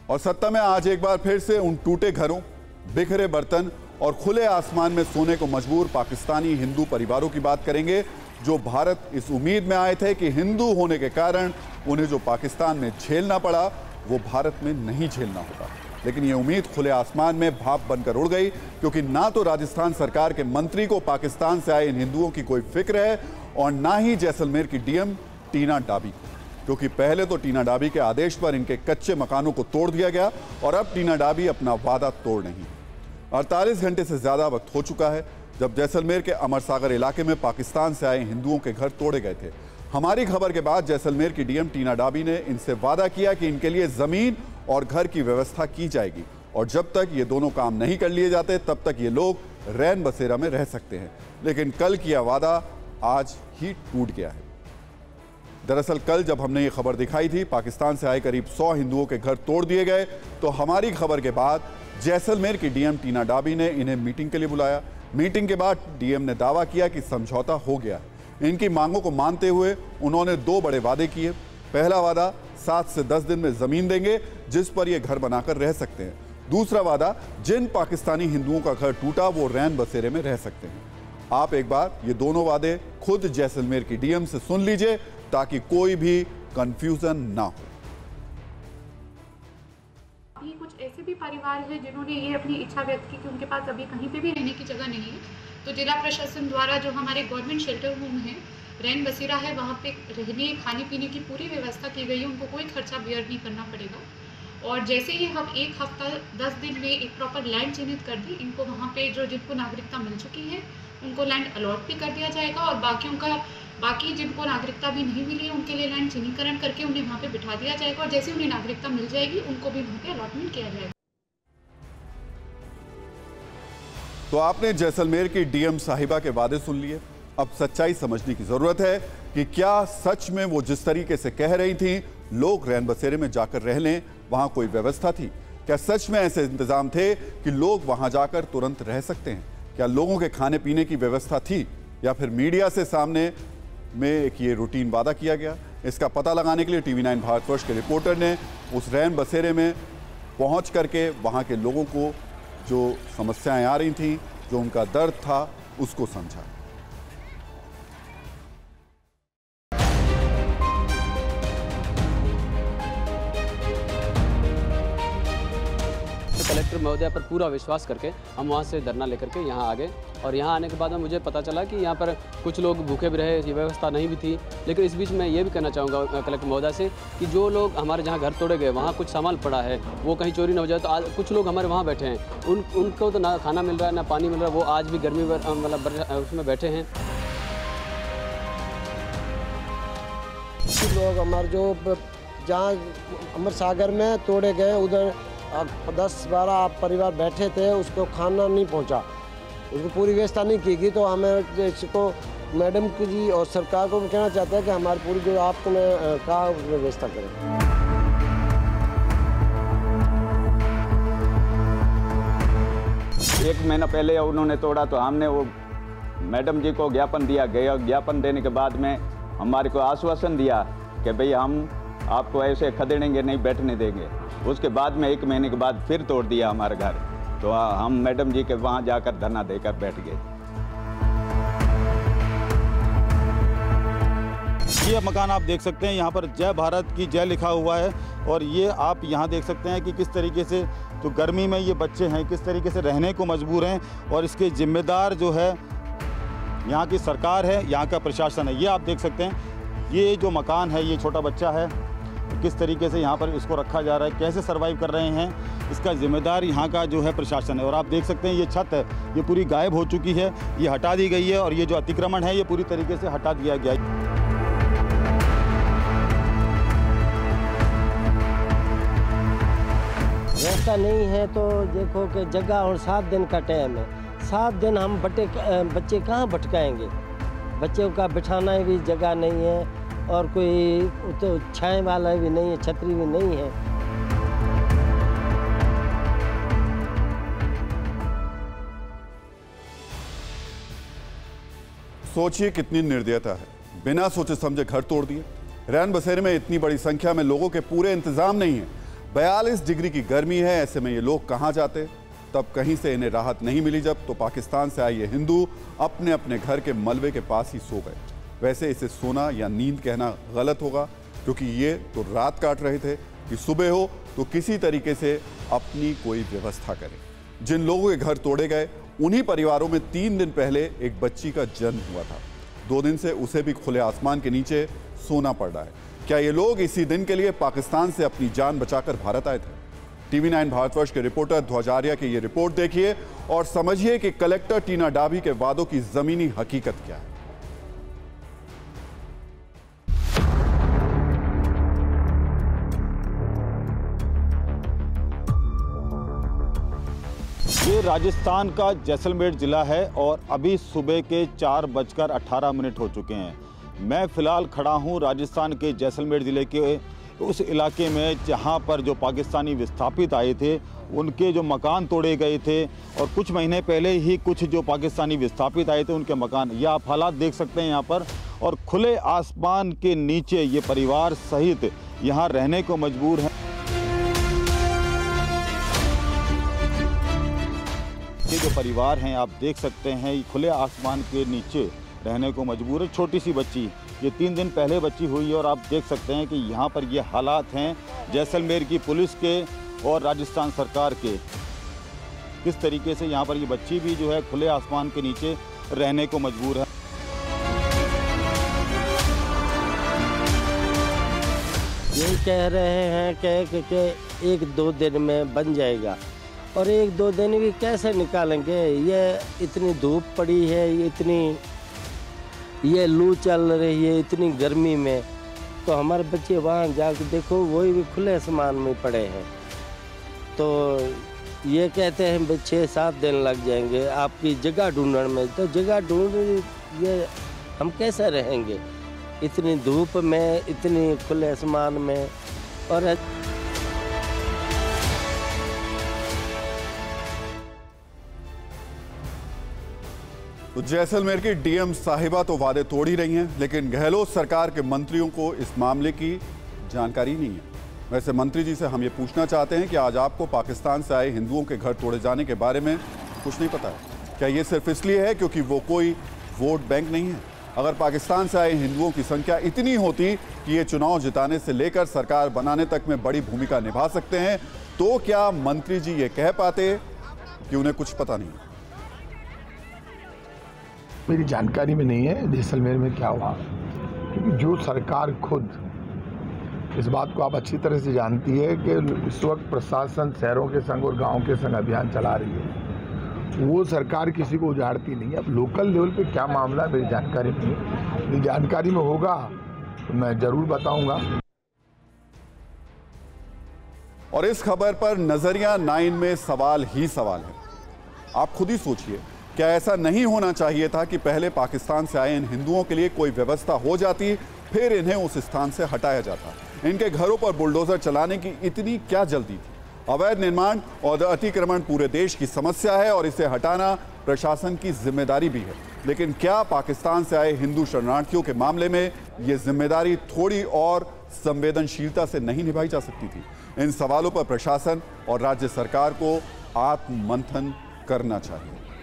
और सत्ता में आज एक बार फिर से उन टूटे घरों, बिखरे बर्तन और खुले आसमान में सोने को मजबूर पाकिस्तानी हिंदू परिवारों की बात करेंगे, जो भारत इस उम्मीद में आए थे कि हिंदू होने के कारण उन्हें जो पाकिस्तान में झेलना पड़ा वो भारत में नहीं झेलना होगा। लेकिन ये उम्मीद खुले आसमान में भाप बनकर उड़ गई, क्योंकि ना तो राजस्थान सरकार के मंत्री को पाकिस्तान से आए इन हिंदुओं की कोई फिक्र है और ना ही जैसलमेर की डीएम टीना डाबी को। क्योंकि पहले तो टीना डाबी के आदेश पर इनके कच्चे मकानों को तोड़ दिया गया और अब टीना डाबी अपना वादा तोड़ नहीं। 48 घंटे से ज्यादा वक्त हो चुका है जब जैसलमेर के अमरसागर इलाके में पाकिस्तान से आए हिंदुओं के घर तोड़े गए थे। हमारी खबर के बाद जैसलमेर की डीएम टीना डाबी ने इनसे वादा किया कि इनके लिए जमीन और घर की व्यवस्था की जाएगी और जब तक ये दोनों काम नहीं कर लिए जाते तब तक ये लोग रैन बसेरा में रह सकते हैं। लेकिन कल किया वादा आज ही टूट गया है। दरअसल कल जब हमने ये खबर दिखाई थी, पाकिस्तान से आए करीब 100 हिंदुओं के घर तोड़ दिए गए, तो हमारी खबर के बाद जैसलमेर की डीएम टीना डाबी ने इन्हें मीटिंग के लिए बुलाया। मीटिंग के बाद डीएम ने दावा किया कि समझौता हो गया है। इनकी मांगों को मानते हुए उन्होंने 2 बड़े वादे किए। पहला वादा 7 से 10 दिन में जमीन देंगे जिस पर ये घर बनाकर रह सकते हैं। दूसरा वादा, जिन पाकिस्तानी हिंदुओं का घर टूटा वो रैन बसेरे में रह सकते हैं। आप एक बार ये दोनों वादे खुद जैसलमेर की डीएम से सुन लीजिए ताकि कोई भी कंफ्यूजन ना हो। अभी कुछ ऐसे भी परिवार हैं जिन्होंने ये अपनी इच्छा व्यक्त की कि उनके पास अभी कहीं पे भी रहने की जगह नहीं है, तो जिला प्रशासन द्वारा जो हमारे गवर्नमेंट शेल्टर होम है, रैन बसेरा है, वहाँ पे रहने खाने पीने की पूरी व्यवस्था की गई है। उनको कोई खर्चा बेयर नहीं करना पड़ेगा। और जैसे ही हम 1 हफ्ता 10 दिन में एक प्रॉपर लैंड चिन्हित कर दी, इनको वहाँ पे जो जिनको नागरिकता मिल चुकी है उनको लैंड अलॉट भी कर दिया जाएगा और बाकी जिनको नागरिकता भी नहीं मिली है उनके लिए लैंड चिन्हीकरण करके उन्हें वहाँ पे बिठा दिया जाएगा और जैसे उन्हें नागरिकता मिल जाएगी उनको भी वहाँ पे अलॉटमेंट किया जाएगा। तो आपने जैसलमेर की डीएम साहिबा के वादे सुन लिए। अब सच्चाई समझने की जरूरत है कि क्या सच में वो जिस तरीके से कह रही थी लोग रैन बसेरे में जाकर रह लें, वहां कोई व्यवस्था थी? क्या सच में ऐसे इंतजाम थे कि लोग वहां जाकर तुरंत रह सकते हैं? क्या लोगों के खाने पीने की व्यवस्था थी या फिर मीडिया से सामने में एक ये रूटीन वादा किया गया? इसका पता लगाने के लिए TV9 भारतवर्ष के रिपोर्टर ने उस रैन बसेरे में पहुंच करके वहां के लोगों को जो समस्याएं आ रही थी, जो उनका दर्द था, उसको समझा। कलेक्टर महोदय पर पूरा विश्वास करके हम वहाँ से धरना लेकर के यहाँ आ गए और यहाँ आने के बाद में मुझे पता चला कि यहाँ पर कुछ लोग भूखे भी रहे, ये व्यवस्था नहीं भी थी। लेकिन इस बीच मैं ये भी कहना चाहूँगा कलेक्टर महोदय से कि जो लोग हमारे जहाँ घर तोड़े गए वहाँ कुछ सामान पड़ा है, वो कहीं चोरी ना हो जाए। तो आज कुछ लोग हमारे वहाँ बैठे हैं, उनको तो ना खाना मिल रहा है ना पानी मिल रहा है, वो आज भी गर्मी मतलब उसमें बैठे हैं। लोग हमारे जो जहाँ अमरसागर में तोड़े गए उधर 10-12 परिवार बैठे थे, उसको खाना नहीं पहुंचा, उसको पूरी व्यवस्था नहीं की गई। तो हमें इसको मैडम की जी और सरकार को भी कहना चाहते हैं कि हमारी पूरी जो आपने कहा उसमें व्यवस्था करें। एक महीना पहले उन्होंने तोड़ा तो हमने वो मैडम जी को ज्ञापन दिया गया। ज्ञापन देने के बाद में हमारे को आश्वासन दिया कि भाई हम आपको ऐसे खदेड़ेंगे नहीं, बैठने देंगे। उसके बाद में 1 महीने के बाद फिर तोड़ दिया हमारे घर। तो हम मैडम जी के वहाँ जाकर धरना देकर बैठ गए। ये मकान आप देख सकते हैं, यहाँ पर जय भारत की जय लिखा हुआ है और ये आप यहाँ देख सकते हैं कि किस तरीके से तो गर्मी में ये बच्चे हैं किस तरीके से रहने को मजबूर हैं और इसके जिम्मेदार जो है यहाँ की सरकार है, यहाँ का प्रशासन है। ये आप देख सकते हैं, ये जो मकान है, ये छोटा बच्चा है, किस तरीके से यहाँ पर इसको रखा जा रहा है, कैसे सरवाइव कर रहे हैं, इसका जिम्मेदार यहाँ का जो है प्रशासन है। और आप देख सकते हैं ये छत है, ये पूरी गायब हो चुकी है, ये हटा दी गई है और ये जो अतिक्रमण है ये पूरी तरीके से हटा दिया गया है। व्यवस्था नहीं है तो देखो कि जगह और 7 दिन का टाइम है, 7 दिन हम बच्चे कहाँ भटकाएंगे? बच्चों का बिठाना भी जगह नहीं है और कोई तो छाए वाला भी नहीं है, छतरी भी नहीं है। सोचिए कितनी निर्दयता है, बिना सोचे समझे घर तोड़ दिए। रैन बसेरे में इतनी बड़ी संख्या में लोगों के पूरे इंतजाम नहीं है। 42 डिग्री की गर्मी है, ऐसे में ये लोग कहां जाते? तब कहीं से इन्हें राहत नहीं मिली जब तो पाकिस्तान से आए ये हिंदू अपने अपने घर के मलबे के पास ही सो गए। वैसे इसे सोना या नींद कहना गलत होगा, क्योंकि ये तो रात काट रहे थे कि सुबह हो तो किसी तरीके से अपनी कोई व्यवस्था करें। जिन लोगों के घर तोड़े गए उन्हीं परिवारों में 3 दिन पहले एक बच्ची का जन्म हुआ था। 2 दिन से उसे भी खुले आसमान के नीचे सोना पड़ रहा है। क्या ये लोग इसी दिन के लिए पाकिस्तान से अपनी जान बचाकर भारत आए थे? TV9 भारतवर्ष के रिपोर्टर ध्वज आर्या की ये रिपोर्ट देखिए और समझिए कि कलेक्टर टीना डाभी के वादों की जमीनी हकीकत क्या है। ये राजस्थान का जैसलमेर जिला है और अभी सुबह के 4:18 हो चुके हैं। मैं फिलहाल खड़ा हूँ राजस्थान के जैसलमेर ज़िले के उस इलाके में जहाँ पर जो पाकिस्तानी विस्थापित आए थे उनके जो मकान तोड़े गए थे और कुछ महीने पहले ही कुछ जो पाकिस्तानी विस्थापित आए थे उनके मकान, ये आप हालात देख सकते हैं यहाँ पर। और खुले आसमान के नीचे ये परिवार सहित यहाँ रहने को मजबूर हैं। ये जो परिवार हैं आप देख सकते हैं, ये खुले आसमान के नीचे रहने को मजबूर है। छोटी सी बच्ची, ये 3 दिन पहले बच्ची हुई है और आप देख सकते हैं कि यहाँ पर ये हालात हैं जैसलमेर की पुलिस के और राजस्थान सरकार के। किस तरीके से यहाँ पर ये बच्ची भी जो है खुले आसमान के नीचे रहने को मजबूर है। ये कह रहे हैं कि 1-2 दिन में बन जाएगा और 1-2 दिन भी कैसे निकालेंगे? ये इतनी धूप पड़ी है, ये लू चल रही है इतनी गर्मी में, तो हमारे बच्चे वहाँ जाकर देखो वही भी खुले आसमान में पड़े हैं। तो ये कहते हैं 6-7 दिन लग जाएंगे आपकी जगह ढूंढने में। तो जगह ढूंढ ये हम कैसे रहेंगे इतनी धूप में, इतनी खुले आसमान में? और तो जैसलमेर की डीएम साहिबा तो वादे तोड़ ही रही हैं, लेकिन गहलोत सरकार के मंत्रियों को इस मामले की जानकारी नहीं है। वैसे मंत्री जी से हम ये पूछना चाहते हैं कि आज आपको पाकिस्तान से आए हिंदुओं के घर तोड़े जाने के बारे में कुछ नहीं पता है क्या? ये सिर्फ इसलिए है क्योंकि वो कोई वोट बैंक नहीं है? अगर पाकिस्तान से आए हिंदुओं की संख्या इतनी होती कि ये चुनाव जिताने से लेकर सरकार बनाने तक में बड़ी भूमिका निभा सकते हैं, तो क्या मंत्री जी ये कह पाते कि उन्हें कुछ पता नहीं? मेरी जानकारी में नहीं है जैसलमेर में क्या हुआ, क्योंकि जो सरकार खुद इस बात को आप अच्छी तरह से जानती है कि इस वक्त प्रशासन शहरों के संग और गांवों के संग अभियान चला रही है, वो सरकार किसी को उजाड़ती नहीं है। अब लोकल लेवल पे क्या मामला है मेरी जानकारी में नहीं, मेरी जानकारी में होगा तो मैं जरूर बताऊंगा। और इस खबर पर नजरिया 9 में सवाल ही सवाल है। आप खुद ही सोचिए, क्या ऐसा नहीं होना चाहिए था कि पहले पाकिस्तान से आए इन हिंदुओं के लिए कोई व्यवस्था हो जाती, फिर इन्हें उस स्थान से हटाया जाता? इनके घरों पर बुलडोजर चलाने की इतनी क्या जल्दी थी? अवैध निर्माण और अतिक्रमण पूरे देश की समस्या है और इसे हटाना प्रशासन की जिम्मेदारी भी है। लेकिन क्या पाकिस्तान से आए हिंदू शरणार्थियों के मामले में ये जिम्मेदारी थोड़ी और संवेदनशीलता से नहीं निभाई जा सकती थी? इन सवालों पर प्रशासन और राज्य सरकार को आत्ममंथन करना चाहिए।